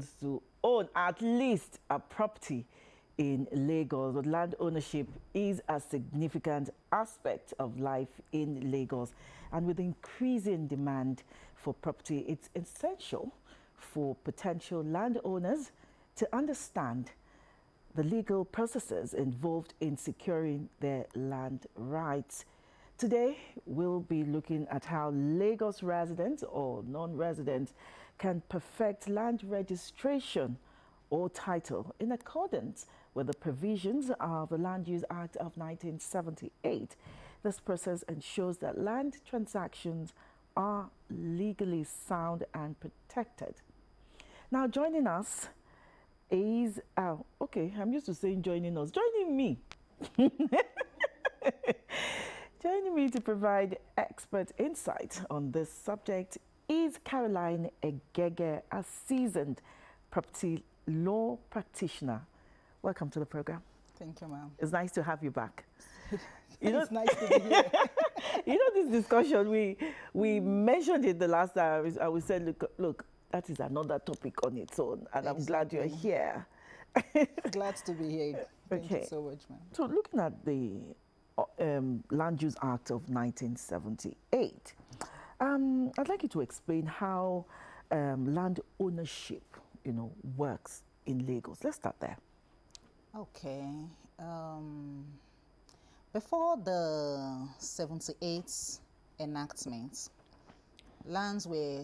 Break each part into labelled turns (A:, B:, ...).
A: owns to own at least a property in Lagos. But land ownership is a significant aspect of life in Lagos. And with increasing demand for property, it's essential for potential landowners to understand the legal processes involved in securing their land rights. Today, we'll be looking at how Lagos residents or non-residents can perfect land registration or title in accordance with the provisions of the Land Use Act of 1978. This process ensures that land transactions are legally sound and protected. Now, joining us is, okay, I'm used to saying joining us, joining me. Joining me to provide expert insight on this subject is Caroline Egege, a seasoned property law practitioner. Welcome to the program.
B: Thank you, ma'am.
A: It's nice to have you back.
B: It's nice to be here.
A: This discussion, we mentioned it the last time. I we said, look, that is another topic on its own, and I'm glad you're here.
B: Glad to be here. Thank you so much, ma'am.
A: So looking at the Land Use Act of 1978, I'd like you to explain how land ownership, works in Lagos. Let's start there.
B: Okay. Before the 78 enactment, lands were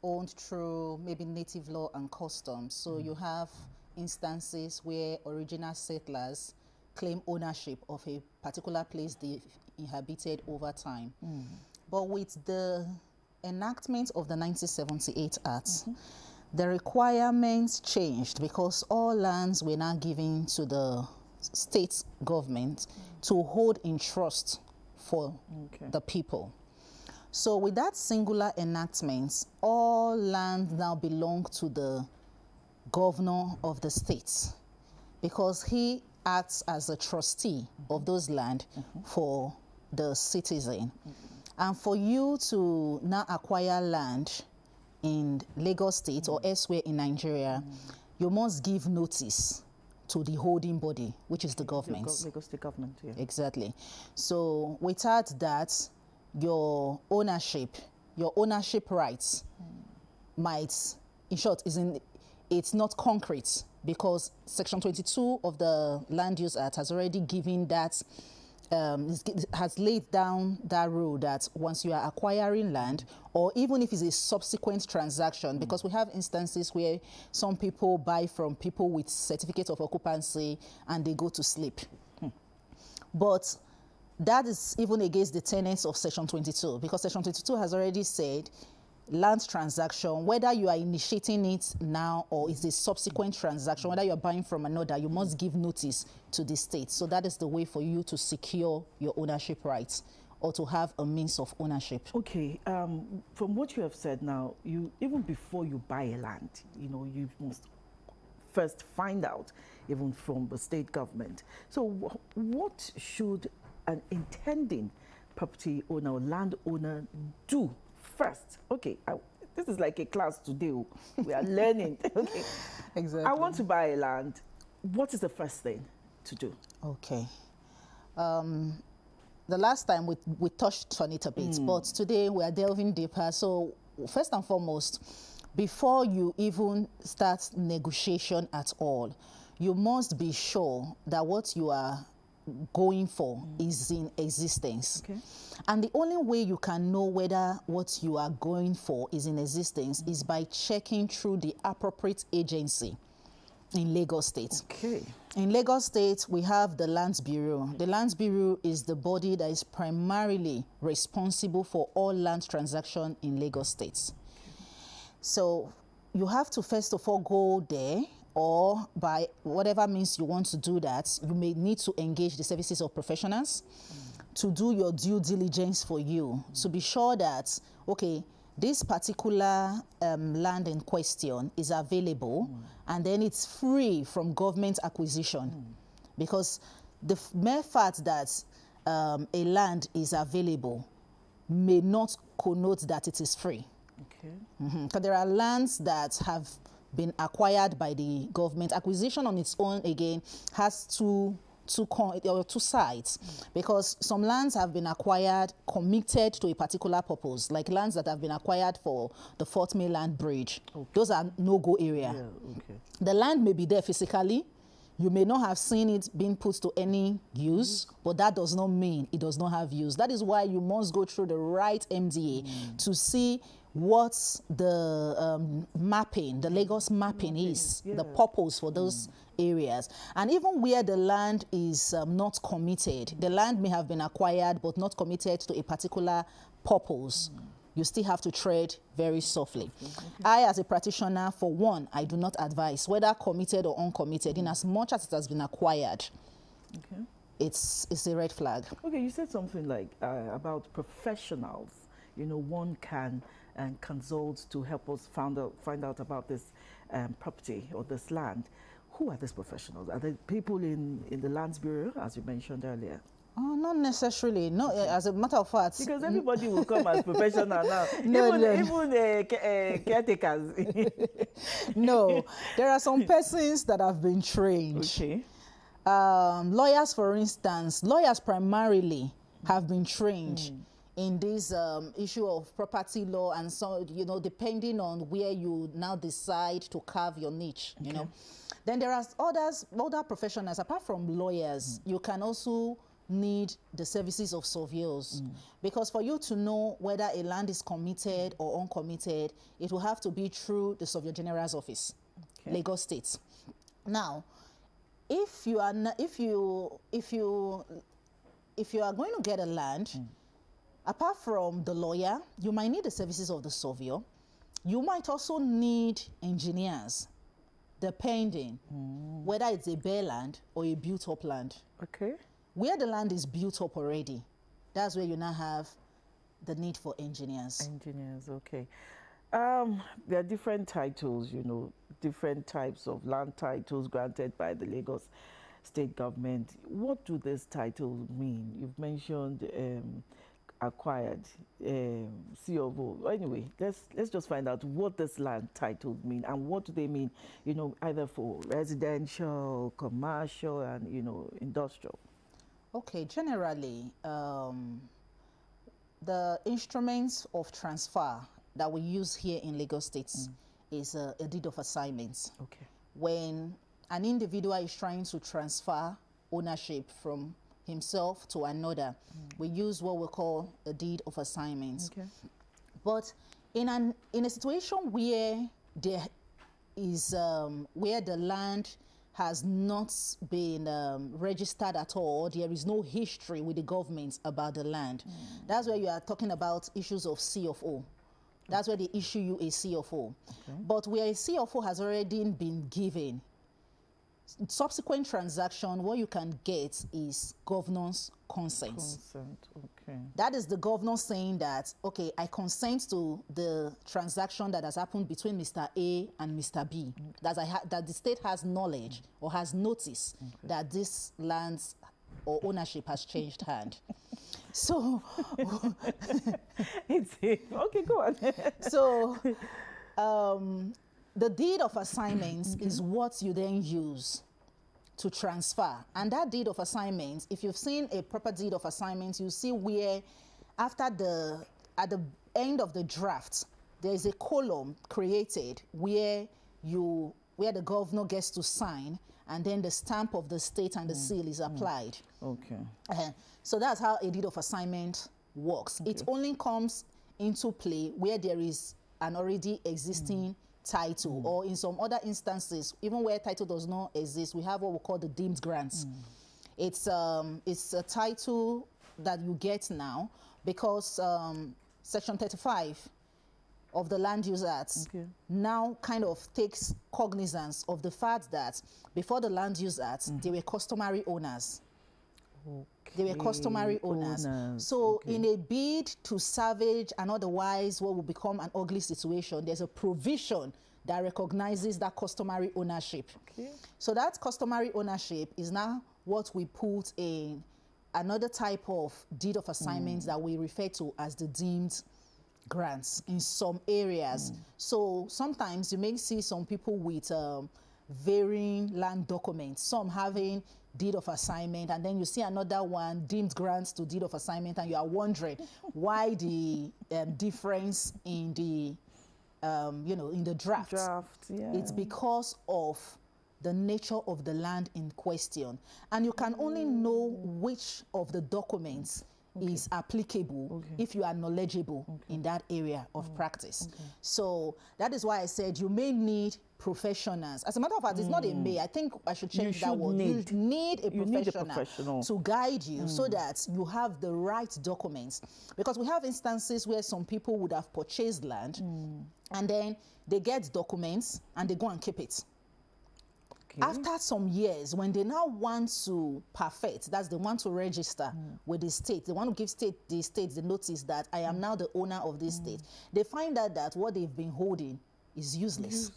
B: owned through maybe native law and customs. So you have instances where original settlers claim ownership of a particular place they inhabited over time. But with the enactment of the 1978 Act, the requirements changed because all lands were now given to the state government to hold in trust for the people. So with that singular enactment, all land now belong to the governor of the state because he acts as a trustee of those land for the citizen. And for you to now acquire land in Lagos State or elsewhere in Nigeria, you must give notice to the holding body, which is the government.
A: Lagos State government, yeah.
B: Exactly. So without that, your ownership rights might, in short, it's not concrete because Section 22 of the Land Use Act has already given that, has laid down that rule that once you are acquiring land, or even if it's a subsequent transaction, because we have instances where some people buy from people with certificate of occupancy and they go to sleep. But that is even against the tenets of Section 22, because Section 22 has already said land transaction, whether you are initiating it now or it's a subsequent transaction, whether you're buying from another, you must give notice to the state. So that is the way for you to secure your ownership rights or to have a means of ownership.
A: Okay, from what you have said now, even before you buy a land, you must first find out, even from the state government. So what should an intending property owner or landowner do first? Okay, this is like a class today. We are learning. Okay,
B: exactly.
A: I want to buy a land. What is the first thing to do?
B: Okay. The last time we touched on it a bit, but today we are delving deeper. So first and foremost, before you even start negotiation at all, you must be sure that what you are going for is in existence. Okay. And the only way you can know whether what you are going for is in existence is by checking through the appropriate agency in Lagos State.
A: Okay.
B: In Lagos State, we have the Lands Bureau. The Lands Bureau is the body that is primarily responsible for all land transactions in Lagos State. So you have to first of all go there, or by whatever means you want to do that, you may need to engage the services of professionals to do your due diligence for you, to be sure that, okay, this particular land in question is available and then it's free from government acquisition. Because the mere fact that a land is available may not connote that it is free.
A: Okay.
B: Because there are lands that have been acquired by the government. Acquisition on its own, again, has two sides, because some lands have been acquired committed to a particular purpose, like lands that have been acquired for the Fort Mainland Bridge.
A: Okay.
B: Those are no-go area.
A: Yeah, okay.
B: The land may be there physically. You may not have seen it being put to any use, but that does not mean it does not have use. That is why you must go through the right MDA to see what the mapping, the Lagos mapping is, the purpose for those areas. And even where the land is not committed, the land may have been acquired but not committed to a particular purpose. You still have to tread very softly. I, as a practitioner, for one, I do not advise, whether committed or uncommitted, in as much as it has been acquired, it's a red flag.
A: Okay, you said something like about professionals. You know, one can consult to help us find out about this property or this land. Who are these professionals? Are they people in the Lands Bureau, as you mentioned earlier?
B: Oh, not necessarily. No, as a matter of fact.
A: Because everybody will come as professional now. Even caretakers.
B: No, there are some persons that have been trained.
A: Okay.
B: Lawyers, for instance, lawyers primarily have been trained in this issue of property law, and so, you know, depending on where you now decide to carve your niche, you know. Then there are other professionals, apart from lawyers, you can also need the services of surveyors, because for you to know whether a land is committed or uncommitted, it will have to be through the Surveyor General's office, Lagos State. Now, if you are going to get a land, apart from the lawyer, you might need the services of the surveyor. You might also need engineers, depending whether it's a bare land or a built-up land.
A: Okay.
B: Where the land is built up already, that's where you now have the need for engineers.
A: Engineers, okay. There are different titles, you know, different types of land titles granted by the Lagos state government. What do these titles mean? You've mentioned acquired, C of O. Anyway, let's just find out what this land titles mean and what do they mean, you know, either for residential, commercial, and, you know, industrial.
B: Okay, generally, the instruments of transfer that we use here in Lagos State is a deed of assignment. Okay. When an individual is trying to transfer ownership from himself to another, we use what we call a deed of assignment. Okay. But in a situation where there is where the land has not been registered at all, there is no history with the government about the land. That's where you are talking about issues of C of O. That's where they issue you a C of O. Okay. But where a C of O has already been given, subsequent transaction, what you can get is governor's consent.
A: Consent, okay.
B: That is the governor saying that, okay, I consent to the transaction that has happened between Mr. A and Mr. B. That the state has knowledge or has notice that this land's or ownership has changed hand. So,
A: okay, go on.
B: So, the deed of assignments is what you then use to transfer. And that deed of assignment, if you've seen a proper deed of assignment, you see where at the end of the draft, there is a column created where the governor gets to sign, and then the stamp of the state and the seal is applied. Okay. So that's how a deed of assignment works. Okay. It only comes into play where there is an already existing title, or in some other instances, even where title does not exist, we have what we call the deemed grants. It's a title that you get now because Section 35 of the Land Use Act now kind of takes cognizance of the fact that before the Land Use Act, they were customary owners. They were customary owners. So in a bid to salvage and otherwise what will become an ugly situation, there's a provision that recognizes that customary ownership. So that customary ownership is now what we put in another type of deed of assignments that we refer to as the deemed grants in some areas. So sometimes you may see some people with varying land documents, some having deed of assignment, and then you see another one deemed grants to deed of assignment, and you are wondering why the difference in the in the draft.
A: Yeah.
B: It's because of the nature of the land in question, and you can only know which of the documents is applicable if you are knowledgeable in that area of practice. So that is why I said you may need professionals. As a matter of fact, it's not a may. I think I should change that word. You need a professional to guide you so that you have the right documents. Because we have instances where some people would have purchased land and then they get documents and they go and keep it. After some years, when they now want to perfect, that's they want to register with the state, they want to give the state the notice that I am now the owner of this state, they find out that what they've been holding is useless.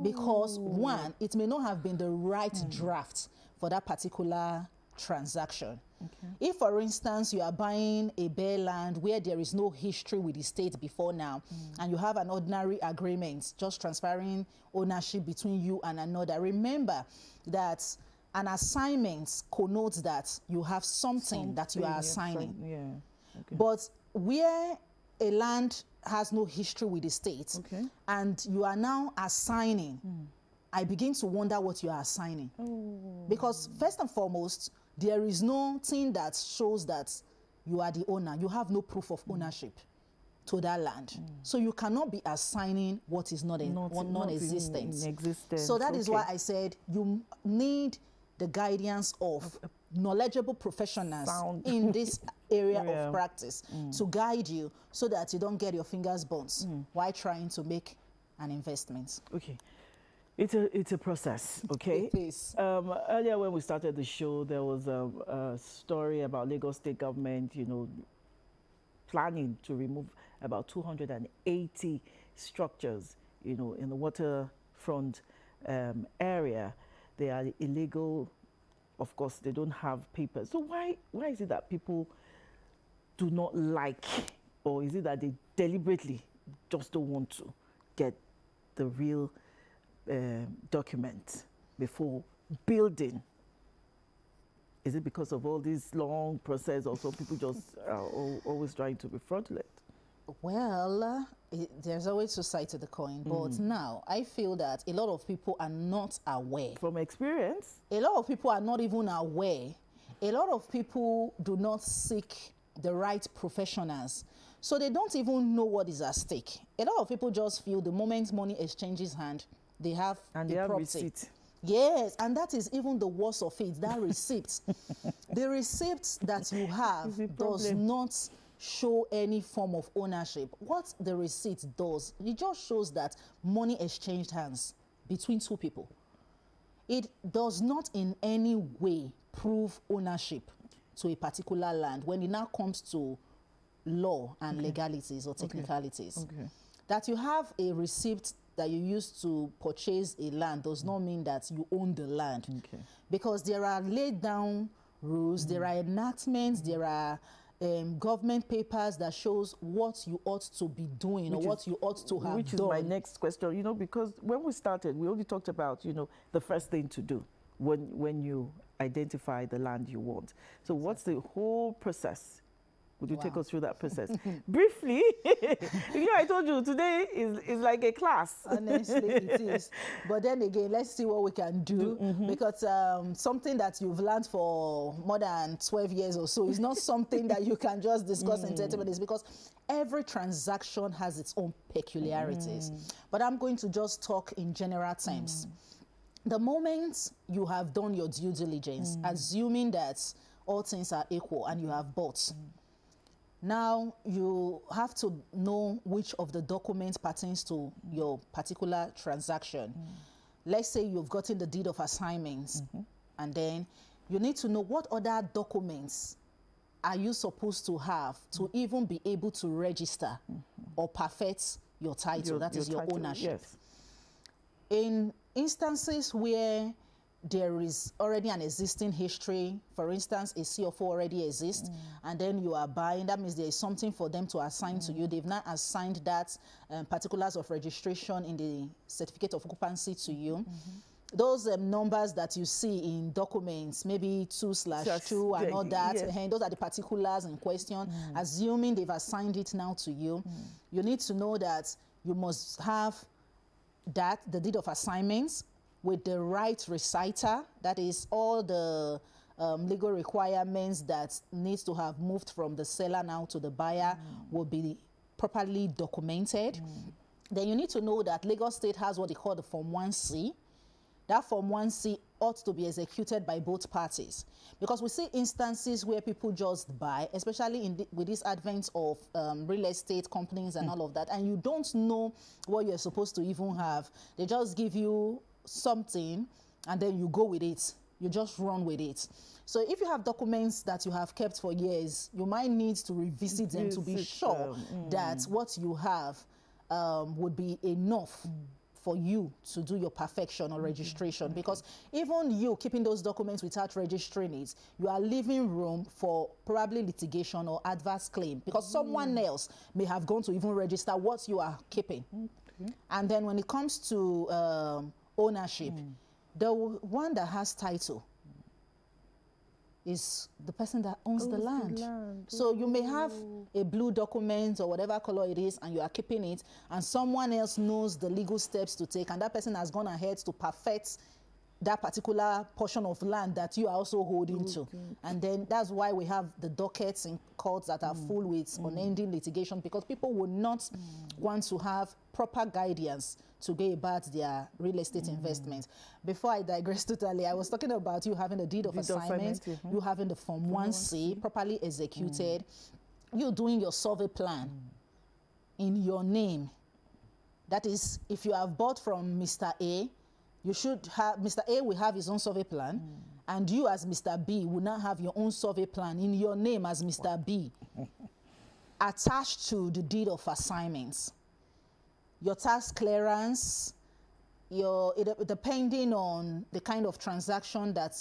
B: Because one, it may not have been the right draft for that particular transaction. If, for instance, you are buying a bare land where there is no history with the state before now, and you have an ordinary agreement just transferring ownership between you and another, remember that an assignment connotes that you have something that you are assigning. But where a land has no history with the state, and you are now assigning, I begin to wonder what you are assigning. Because first and foremost, there is nothing that shows that you are the owner. You have no proof of ownership to that land. So you cannot be assigning what is non-existent. So that is why I said you need the guidance of knowledgeable professionals in this area of practice to guide you so that you don't get your fingers burnt while trying to make an investment.
A: It's a process, okay?
B: It is.
A: Earlier when we started the show, there was a story about Lagos State government, planning to remove about 280 structures, in the waterfront area. They are illegal. Of course, they don't have papers. So why is it that people do not like, or is it that they deliberately just don't want to get the real document before building? Is it because of all this long process, or some people just are always trying to be fraudulent?
B: Well, there's always two sides to the coin, but now I feel that a lot of people are not aware.
A: From experience?
B: A lot of people are not even aware. A lot of people do not seek the right professionals, so they don't even know what is at stake. A lot of people just feel the moment money exchanges hand, they have
A: and
B: the
A: they have
B: property.
A: Receipt.
B: Yes, and that is even the worst of it, that receipt. The receipt that you have does not show any form of ownership. What the receipt does, it just shows that money exchanged hands between two people. It does not in any way prove ownership to a particular land when it now comes to law and legalities or technicalities. That you have a receipt that you used to purchase a land does not mean that you own the land. Because there are laid down rules, there are enactments, there are government papers that shows what you ought to be doing or what you ought to have done.
A: Which is my next question, because when we started, we only talked about, the first thing to do when you identify the land you want. So what's the whole process? Would you take us through that process? Briefly, I told you today is like a class.
B: Honestly, it is. But then again, let's see what we can do. Because something that you've learned for more than 12 years or so is not something that you can just discuss in 30 minutes, because every transaction has its own peculiarities. But I'm going to just talk in general terms. The moment you have done your due diligence, assuming that all things are equal and you have bought, now you have to know which of the documents pertains to your particular transaction. Let's say you've gotten the deed of assignments, and then you need to know what other documents are you supposed to have to even be able to register or perfect your title, that is your ownership.
A: Yes.
B: In instances where there is already an existing history. For instance, a CFO already exists, and then you are buying. That means there is something for them to assign to you. They've not assigned that particulars of registration in the certificate of occupancy to you. Those numbers that you see in documents, maybe 2/2 and all that, and those are the particulars in question. Assuming they've assigned it now to you, you need to know that you must have that, the deed of assignments, with the right reciter. That is all the legal requirements that needs to have moved from the seller now to the buyer will be properly documented. Then you need to know that Lagos State has what they call the Form 1C. That Form 1C ought to be executed by both parties, because we see instances where people just buy, especially with this advent of real estate companies and all of that, and you don't know what you're supposed to even have. They just give you something and then you go with it. You just run with it. So if you have documents that you have kept for years, you might need to revisit them to be sure that what you have would be enough for you to do your perfection or registration. Because even you keeping those documents without registering it, you are leaving room for probably litigation or adverse claim, because someone else may have gone to even register what you are keeping. And then when it comes to ownership, the one that has title is the person that owns the land. So you may have a blue document or whatever color it is, and you are keeping it, and someone else knows the legal steps to take, and that person has gone ahead to perfect that particular portion of land that you are also holding to. And then that's why we have the dockets in courts that are full with unending litigation, because people would not want to have proper guidance to go about their real estate investment. Before I digress totally, I was talking about you having a deed of assignment, you having the Form 1C properly executed, you doing your survey plan in your name. That is, if you have bought from Mr. A, you should have, Mr. A will have his own survey plan, and you as Mr. B will now have your own survey plan in your name as Mr. B, attached to the deed of assignments. Your tax clearance, depending on the kind of transaction that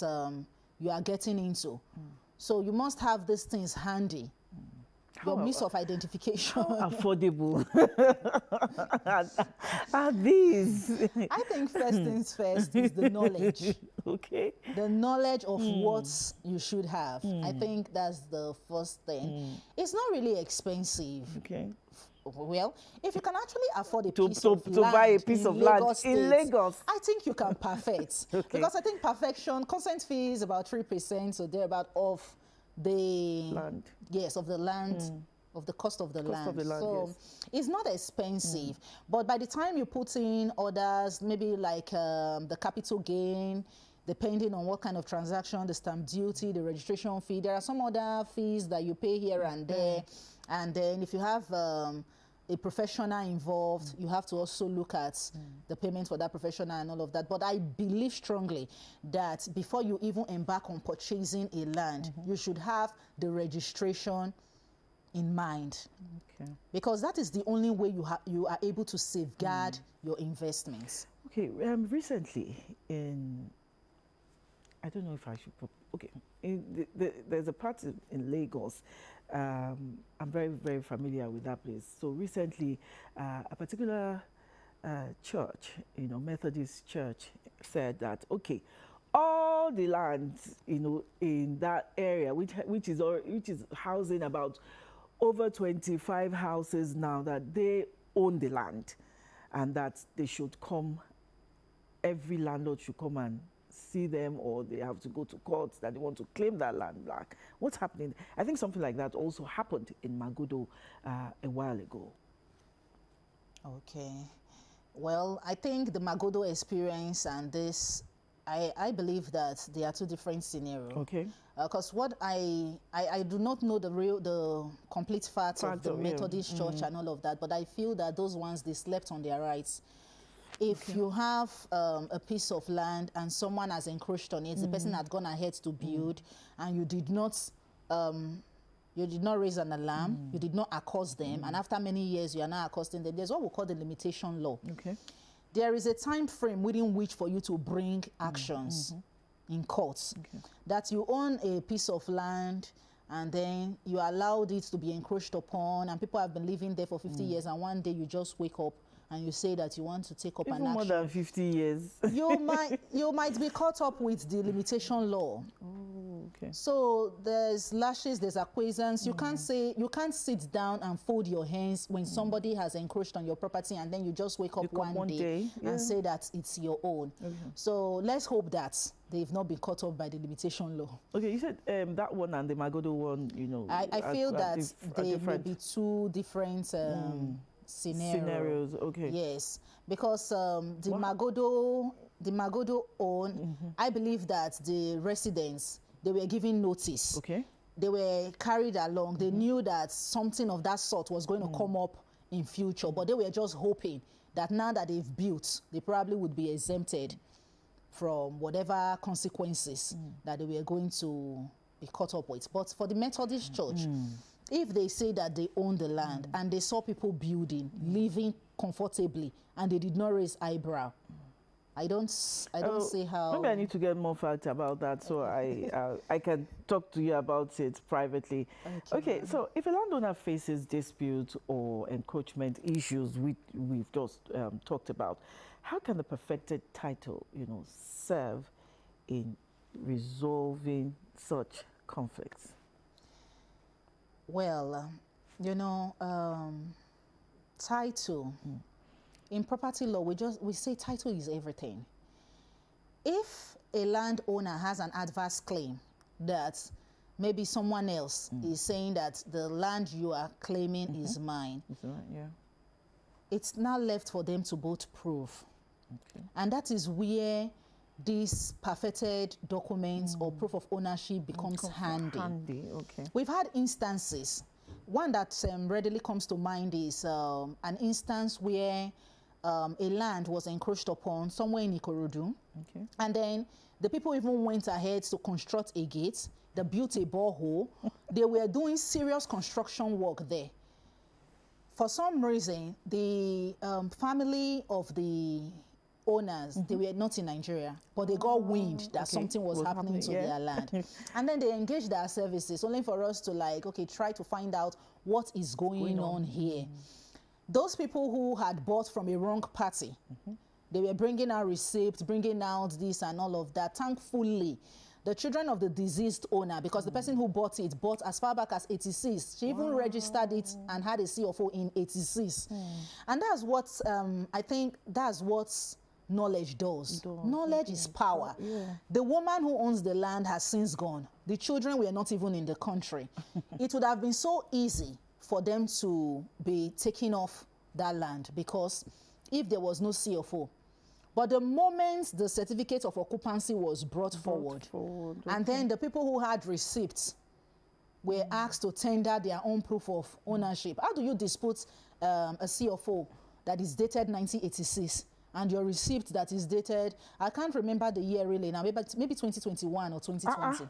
B: you are getting into. So you must have these things handy. Your means of identification.
A: How affordable are these?
B: I think first things first is the knowledge.
A: Okay.
B: The knowledge of what you should have. I think that's the first thing. It's not really expensive.
A: Okay.
B: Well, if you can actually afford a piece of land
A: to buy a piece of land in Lagos,
B: I think you can perfect. Because I think perfection, consent fee is about 3% or thereabout of the
A: land.
B: Yes, of the land, of the cost of the land. So
A: yes.
B: It's not expensive. But by the time you put in others, maybe like the capital gain, depending on what kind of transaction, the stamp duty, the registration fee, there are some other fees that you pay here and there. And then if you have a professional involved, you have to also look at the payment for that professional and all of that. But I believe strongly that before you even embark on purchasing a land, you should have the registration in mind. Okay. Because that is the only way you are able to safeguard your investments.
A: Okay, recently I don't know if I should there's a part in Lagos. I'm very, very familiar with that place. So recently, a particular church, Methodist church, said that, okay, all the land, in that area, which is housing about over 25 houses now, that they own the land, and that they should come, every landlord should come and see them, or they have to go to court that they want to claim that land back. What's happening? I think something like that also happened in Magodo a while ago.
B: Okay. Well, I think the Magodo experience and this, I believe that they are two different scenarios. Okay. Because what I do not know the complete facts of the Methodist church and all of that, but I feel that those ones, they slept on their rights. If you have a piece of land and someone has encroached on it, the person had gone ahead to build, and you did not raise an alarm, you did not accost them, and after many years you are now accosting them, there's what we call the limitation law. Okay. There is a time frame within which for you to bring actions in courts, that you own a piece of land and then you allowed it to be encroached upon, and people have been living there for 50 years, and one day you just wake up and you say that you want to take up
A: Even
B: an
A: more
B: action.
A: than 50 years.
B: you might be caught up with the limitation law.
A: Oh, okay.
B: So there's lashes, there's acquiescence. You can't sit down and fold your hands when somebody has encroached on your property and then you just wake up one day and say that it's your own. So let's hope that they've not been caught up by the limitation law.
A: Okay, you said that one and the Magodo one, you know.
B: I feel that they may be two different
A: scenarios. Okay.
B: Yes, because the Magodo own, I believe that the residents, they were given notice.
A: Okay.
B: They were carried along. They knew that something of that sort was going to come up in future, but they were just hoping that now that they've built, they probably would be exempted from whatever consequences that they were going to be caught up with. But for the Methodist Church, if they say that they own the land and they saw people building, living comfortably, and they did not raise eyebrow, I don't see how.
A: Maybe I need to get more facts about that, so I can talk to you about it privately. Okay, so if a landowner faces disputes or encroachment issues we've just talked about, how can the perfected title, you know, serve in resolving such conflicts?
B: Well, you know, title. In property law, we say title is everything. If a landowner has an adverse claim that maybe someone else is saying that the land you are claiming is mine, it's now left for them to both prove. And that is where this perfected documents or proof of ownership becomes handy. We've had instances. One that readily comes to mind is an instance where a land was encroached upon somewhere in Ikorodu. And then the people even went ahead to construct a gate. They built a borehole. They were doing serious construction work there. For some reason, the family of the owners, they were not in Nigeria, but they got wind that something was happening to their land. And then they engaged our services only for us to try to find out what is going on here. Those people who had bought from a wrong party, they were bringing out receipts, bringing out this and all of that. Thankfully, the children of the deceased owner, because the person who bought it bought as far back as 86. She even registered it and had a CFO in 86. And that's what, I think that's what knowledge does. Knowledge is power. The woman who owns the land has since gone. The children were not even in the country. It would have been so easy for them to be taking off that land, because if there was no CFO. But the moment the certificate of occupancy was brought forward, and then the people who had receipts were asked to tender their own proof of ownership. How do you dispute a CFO that is dated 1986 and your receipt that is dated, I can't remember the year really now, maybe 2021 or 2020?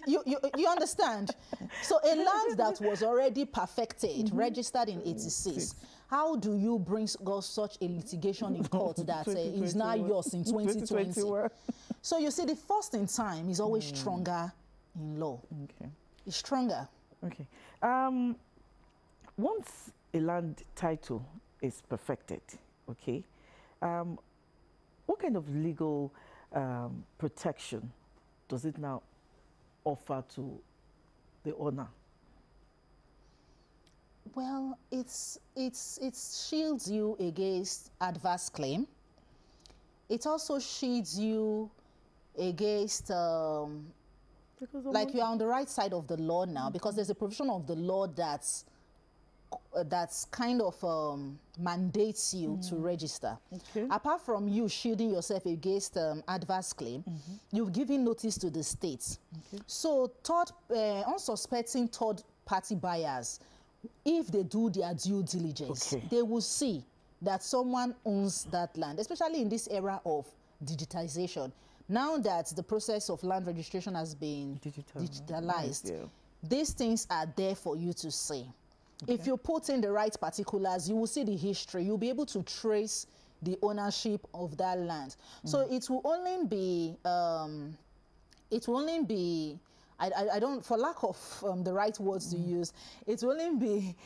B: You understand? So a land that was already perfected, registered in 86, how do you bring such a litigation in court that is now yours in 2020? So you see, the first in time is always stronger in law. It's stronger.
A: Once a land title is perfected, what kind of legal protection does it now offer to the owner?
B: Well, it shields you against adverse claim. It also shields you against, like you are on the right side of the law now, because there's a provision of the law that's kind of mandates you to register. Apart from you shielding yourself against adverse claim, you've given notice to the state. So unsuspecting third-party buyers, if they do their due diligence, they will see that someone owns that land, especially in this era of digitization. Now that the process of land registration has been digitalized, these things are there for you to see. If you put in the right particulars, you will see the history. You'll be able to trace the ownership of that land. So it will only be, I don't, for lack of the right words to use, it will only be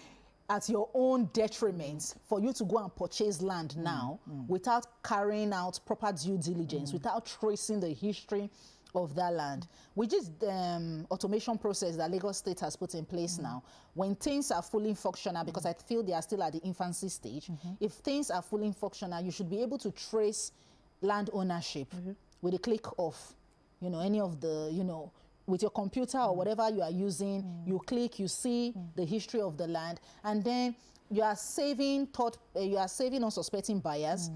B: at your own detriment for you to go and purchase land now without carrying out proper due diligence, without tracing the history of that land, which is the automation process that Lagos State has put in place now. When things are fully functional, because I feel they are still at the infancy stage, if things are fully functional, you should be able to trace land ownership with a click of, you know, any of the, you know, with your computer or whatever you are using, you click, you see the history of the land, and then you are saving unsuspecting buyers.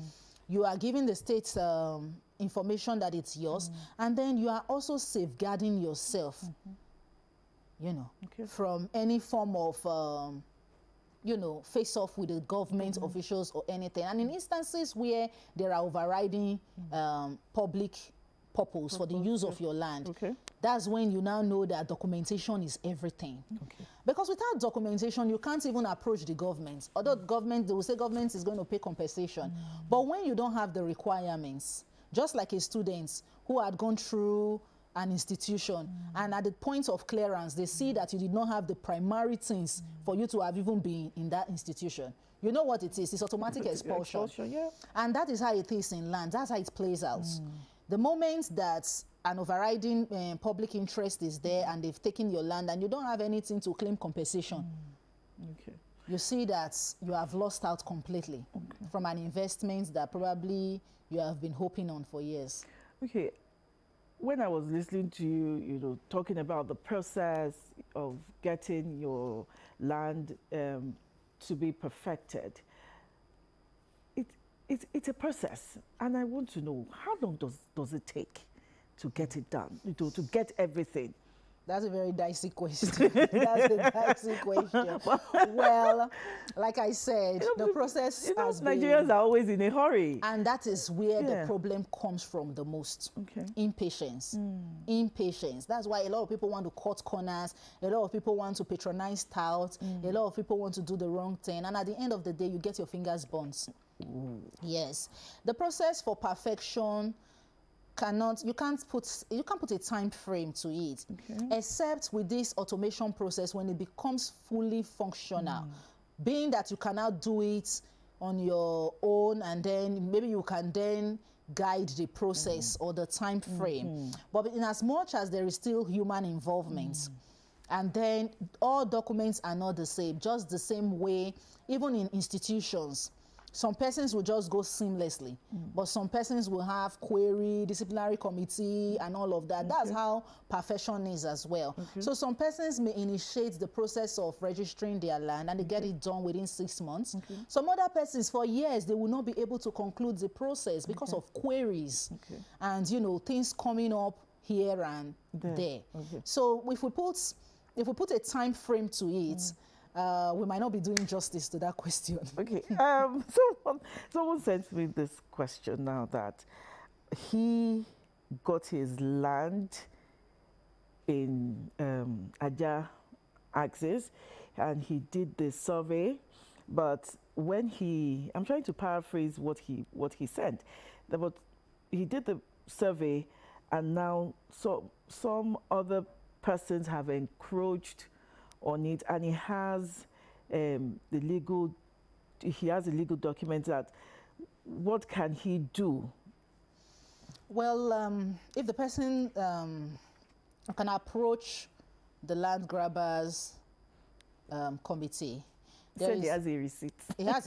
B: You are giving the state information that it's yours, and then you are also safeguarding yourself, you know, from any form of, you know, face off with the government officials or anything. And in instances where there are overriding public purpose for the use of your land, that's when you now know that documentation is everything. Because without documentation, you can't even approach the government. Although government, they will say government is going to pay compensation. But when you don't have the requirements, just like a student who had gone through an institution and at the point of clearance, they see that you did not have the primary things for you to have even been in that institution. You know what it is? It's automatic expulsion. And that is how it is in land. That's how it plays out. The moment that an overriding public interest is there and they've taken your land and you don't have anything to claim compensation, you see that you have lost out completely from an investment that probably you have been hoping on for years.
A: When I was listening to you, you know, talking about the process of getting your land to be perfected, it's a process, and I want to know, how long does it take to get it done, to get everything?
B: That's a very dicey question. That's a dicey question. Well, like I said, the process has been...
A: Nigerians are always in a hurry.
B: And that is where the problem comes from the most. Impatience. Impatience. That's why a lot of people want to cut corners. A lot of people want to patronize touts. A lot of people want to do the wrong thing. And at the end of the day, you get your fingers burnt. Yes. The process for perfection you can't put a time frame to it, except with this automation process when it becomes fully functional, being that you cannot do it on your own, and then maybe you can then guide the process or the time frame. But in as much as there is still human involvement, and then all documents are not the same, just the same way, even in institutions, some persons will just go seamlessly, but some persons will have query, disciplinary committee, and all of that. That's how perfection is as well. So some persons may initiate the process of registering their land and they get it done within 6 months. Some other persons, for years, they will not be able to conclude the process because of queries and, you know, things coming up here and there. So if we put a time frame to it, we might not be doing justice to that question.
A: Someone sent me this question now, that he got his land in Aja Axis and he did the survey, but when I'm trying to paraphrase what he said, but he did the survey and now some other persons have encroached on it, and he has a legal document. That what can he do?
B: Well, if the person can approach the land grabbers committee.
A: He said he has a receipt.
B: He has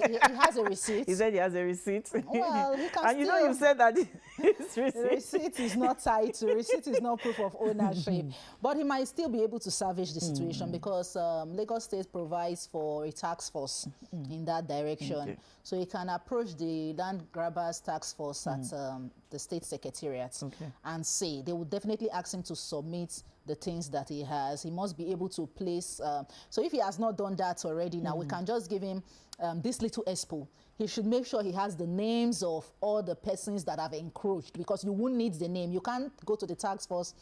B: a receipt.
A: He said he has a receipt.
B: Well, he can
A: and you know, you said that his receipt.
B: The receipt is not title. Receipt is not proof of ownership. But he might still be able to salvage the situation because Lagos State provides for a task force in that direction. So he can approach the land grabbers task force at the state secretariat and say, they will definitely ask him to submit the things that he has. He must be able to place, so if he has not done that already, now we can just give him this little expo. He should make sure he has the names of all the persons that have encroached, because you won't need the name. You can't go to the task force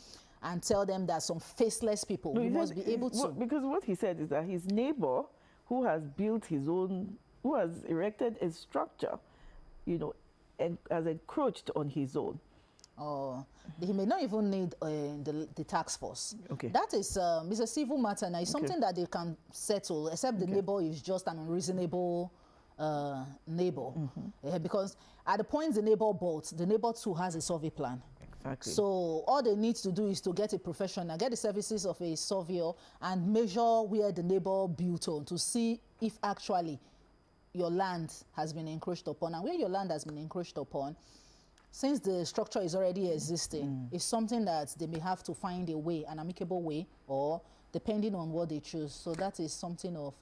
B: and tell them that some faceless people. No, you must be able to.
A: Because what he said is that his neighbor, who has built his own, who has erected a structure, you know, has encroached on his own.
B: Or he may not even need the tax force.
A: Okay.
B: That is it's a civil matter now. It's something that they can settle, except the neighbor is just an unreasonable neighbor. Because at the point the neighbor bought, the neighbor too has a survey plan.
A: Exactly.
B: So all they need to do is to get a professional, get the services of a surveyor, and measure where the neighbor built on to see if actually your land has been encroached upon. And where your land has been encroached upon, since the structure is already existing, it's something that they may have to find a way, an amicable way, or depending on what they choose. So that is something of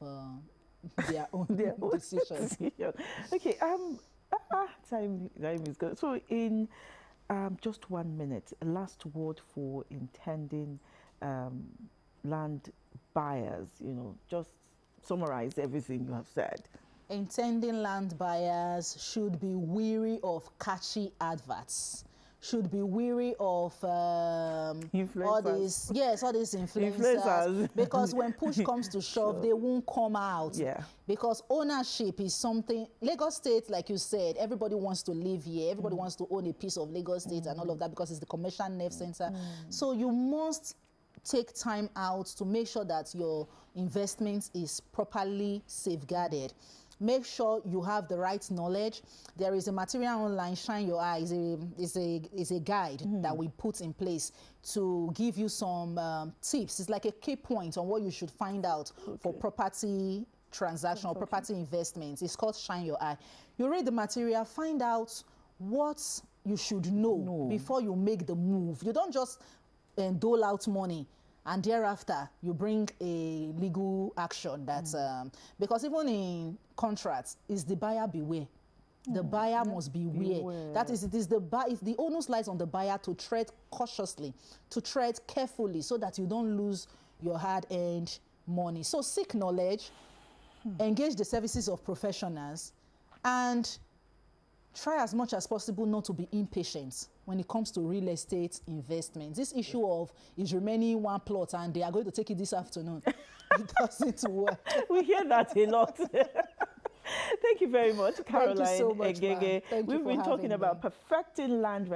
B: their own decision.
A: Okay, time is good. So in just 1 minute, a last word for intending land buyers, just summarize everything you have said.
B: Intending land buyers should be wary of catchy adverts, should be wary of all these influencers. Because when push comes to shove, they won't come out.
A: Yeah.
B: Because ownership is something, Lagos State, like you said, everybody wants to live here, everybody wants to own a piece of Lagos State and all of that, because it's the commercial nerve center. So you must take time out to make sure that your investment is properly safeguarded. Make sure you have the right knowledge. There is a material online, Shine Your Eye, is a guide that we put in place to give you some tips. It's like a key point on what you should find out for property transaction or property investments. It's called Shine Your Eye. You read the material, find out what you should know before you make the move. You don't just dole out money and thereafter you bring a legal action. That's because even in contracts, is the buyer beware. The buyer must beware. That is, the onus lies on the buyer to tread cautiously, to tread carefully, so that you don't lose your hard-earned money. So seek knowledge, engage the services of professionals, and try as much as possible not to be impatient when it comes to real estate investments. This issue of is remaining one plot and they are going to take it this afternoon, it doesn't work.
A: We hear that a lot. Thank you very much, Caroline.
B: Thank you so much,
A: Egege. We've been talking about
B: me.
A: perfecting land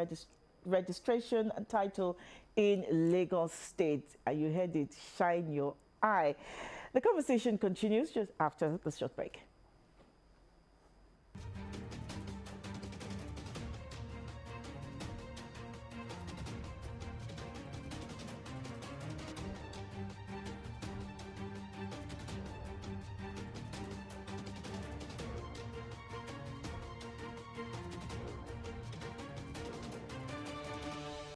A: registration and title in Lagos State. And you heard it, Shine Your Eye. The conversation continues just after the short break.